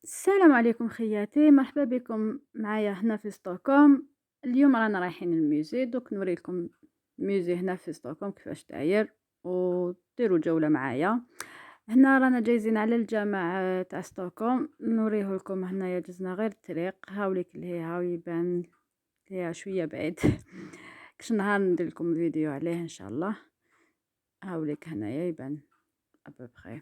السلام عليكم خياتي، مرحبا بكم معايا هنا في ستوكهولم. اليوم رانا رايحين الميوزي، دوك نوريلكم الميوزي هنا في ستوكهولم كيفاش داير وديروا جولة معايا. هنا رانا جايزين على الجامع تاع ستوكهولم، نوريه لكم. هنايا جزنا غير الطريق، هاوليك اللي هي هاو يبان هي شوية بعيد. كش نهار ندير لكم فيديو عليه ان شاء الله. هاوليك هنايا يبان ابوبخي.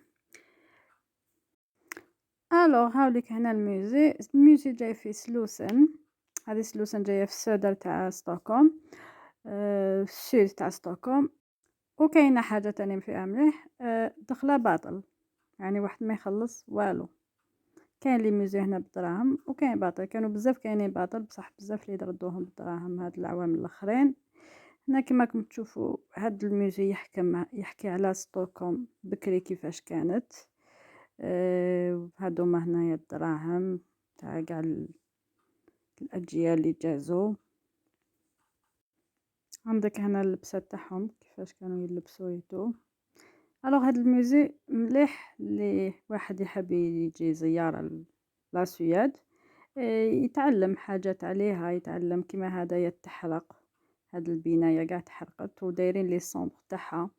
الوغ هاوليك هنا الميوزي جاي في سلوسن. هذه سلوسن جاية في السودر تاع ستوكهولم، في السود تاع ستوكهولم. وكاينة حاجة تانية فيها مليح، دخلة باطل، يعني واحد ما يخلص والو. كاين لي ميوزي هنا بالدراهم وكاين باطل، كانوا بزاف كاينين باطل بصح بزاف اللي يردوهم بالدراهم هاد العوام الاخرين. هنا كما راكم تشوفوا هاد الميوزي يحكي على ستوكهولم بكري كيفاش كانت. هادوما هنايا الدراهم تاع قاع الأجيال اللي جازو. عندك هنا اللبسات تاعهم كيفاش كانوا يلبسوا يتو. الوغ هاد الموزي مليح اللي واحد يحب يجي زيارة لاسوياد، يتعلم حاجات عليها، يتعلم كيما هدايا تحرق. هاد البناية قاع تحرقت ودايرين لي صومبر تاعها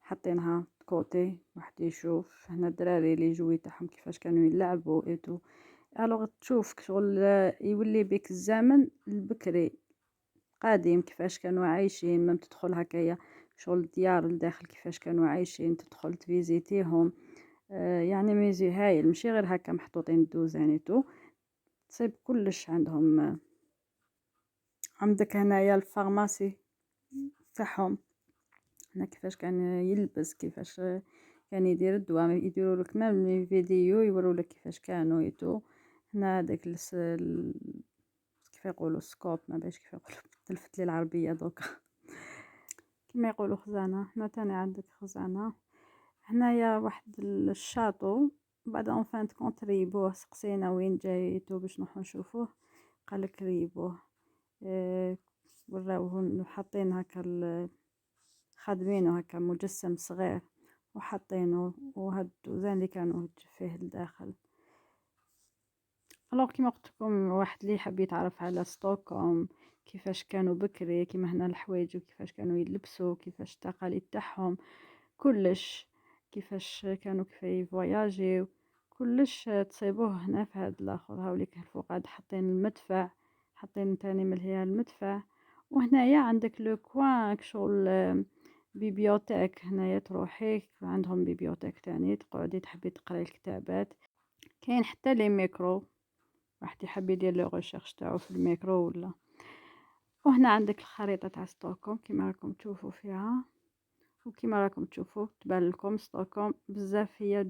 حاطينها كوتي واحد يشوف. هنا الدراري لي جوي تاعهم كيفاش كانوا يلعبوا ايتو. الوغ تشوف شغل يولي بك الزمن البكري قديم كيفاش كانوا عايشين. مام تدخل هكايا شغل الديار لداخل كيفاش كانوا عايشين، تدخل تفيزيتيهم. يعني ميزي هايل، ماشي غير هكا محطوطين دوزانيتو، تصيب كلش عندهم. عندك هنايا الفارماسي تاعهم، هنا كيفاش كان يلبس، كيفاش كان يدير الدواء، يديروا لك مام فيديو يوروا لك كيفاش كانوا يتو. هنا هذاك كيف يقولوا سكوب، ما باش كيف يقولوا تلفت لي العربيه دوكا. كما يقولوا خزانه. هنا تاني عندك خزانه. هنايا واحد الشاطو، بعد اون فان كونت ريبوه، سقسينا وين جايتو باش نروحو نشوفوه، قالك ريبوه. اه وراوه حاطين هكا خادمينه هكا مجسم صغير وحاطينه، وهاد الدوزان اللي كانوا فيه الداخل. الوغ كيما قلت لكم، واحد اللي يحب يتعرف على ستوكهولم كيفاش كانوا بكري، كيما هنا الحوايج وكيفاش كانوا يلبسوا، كيفاش التقاليد تاعهم كلش، كيفاش كانوا كيف يفواياجيو، كلش تصيبوه هنا في هاد الاخر. هاوليك الفوق عاد حاطين المدفع، حاطين تاني ملهيه المدفع. وهنايا عندك لو كوان شغل بيبيوتيك، هنايا تروحي عندهم بيبيوتيك تاني تقعدي تحبي تقراي الكتابات. كاين حتى لي ميكرو، واحد يحب يدير لو ريشيرش تاعو في الميكرو ولا. وهنا عندك الخريطة تاع ستوكهولم كيما راكم تشوفوا فيها، وكيما راكم تشوفوا تبان لكم ستوكهولم بزاف هي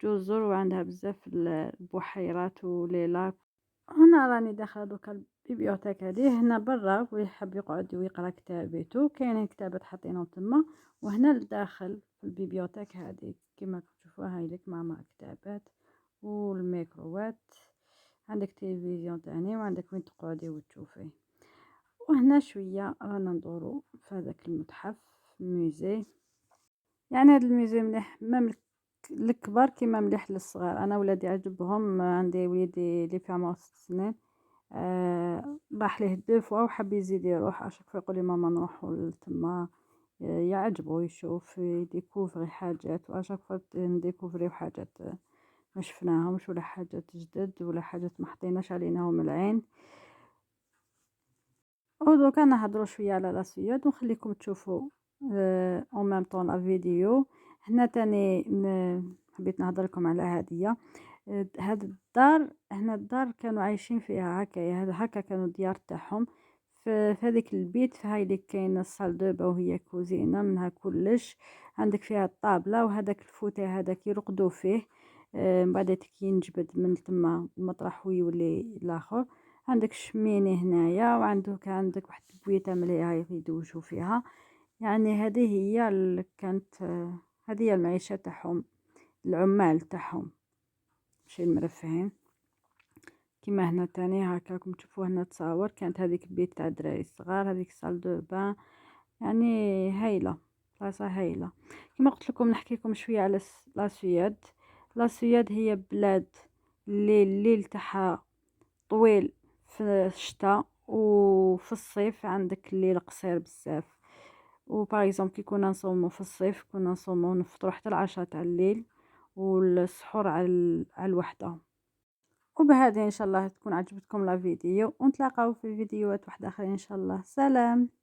جزر وعندها بزاف البحيرات وليلاك. هنا راني داخله دوكا البيبيوتيك هذه. هنا برا ويحب يقعد ويقرا كتاباتو، كاينين كتابات حاطينهم تما. وهنا لداخل في البيبيوتيك هذه كيما تشوفوها هايليك ماما كتابات والميكرووات. عندك تلفزيون تاني وعندك وين تقعدي وتشوفي. وهنا شويه رانا ندورو في هذاك المتحف ميوزي. يعني هذا الميوزي مليح مام الكبار كيما مليح للصغار. انا ولادي عجبهم، عندي وليدي اللي في عمره 6 سنين، راح ليه 2 فوا وحب يزيد يروح. اشك فيقول لي ماما نروحوا لتما. يعجبه يشوف يديكوفري حاجات، واشك فوا نديكوفريو حاجات ما شفناهمش، ولا حاجات جدد ولا حاجات ما حطيناش عليناهم العين. ودروك نهضروا شويه على لاسياد ونخليكم تشوفوا اون ميم طون لا فيديو. هنا تاني حبيت نهضر لكم على هديه. هاد الدار، هنا الدار كانوا عايشين فيها هكايا، هكا كانوا الديار تاعهم. في هذيك البيت في هاي اللي كاين الصال دو با وهي كوزينه منها كلش. عندك فيها الطابله وهذاك الفوتيه هذاك يرقدوا فيه. من بعد ينجبد من تما المطرح ويولي الاخر. عندك شميني هنايا، عندك واحد البويته مليحه يدوشوا فيها. يعني هذه هي كانت هذه هي المعيشه تاعهم، العمال تاعهم ماشي المرفهين. كيما هنا تاني هكا راكم تشوفوا هنا تصاور، كانت هذيك البيت تاع الدراري الصغار، هذيك صال دو بان. يعني هايله، بلاصه هايله. كيما قلت لكم نحكي لكم شويه على لاسوياد. لاسوياد هي بلاد الليل تاعها طويل في الشتا، وفي الصيف عندك الليل قصير بزاف. و باغ اكزومبل كي كنا نصومو في الصيف كنا نصومو نفطرو حتى العشرة تاع الليل، والسحور على الوحدة. وبهذه ان شاء الله تكون عجبتكم لا فيديو، ونتلاقاو في فيديوهات واحدة اخرى ان شاء الله. سلام.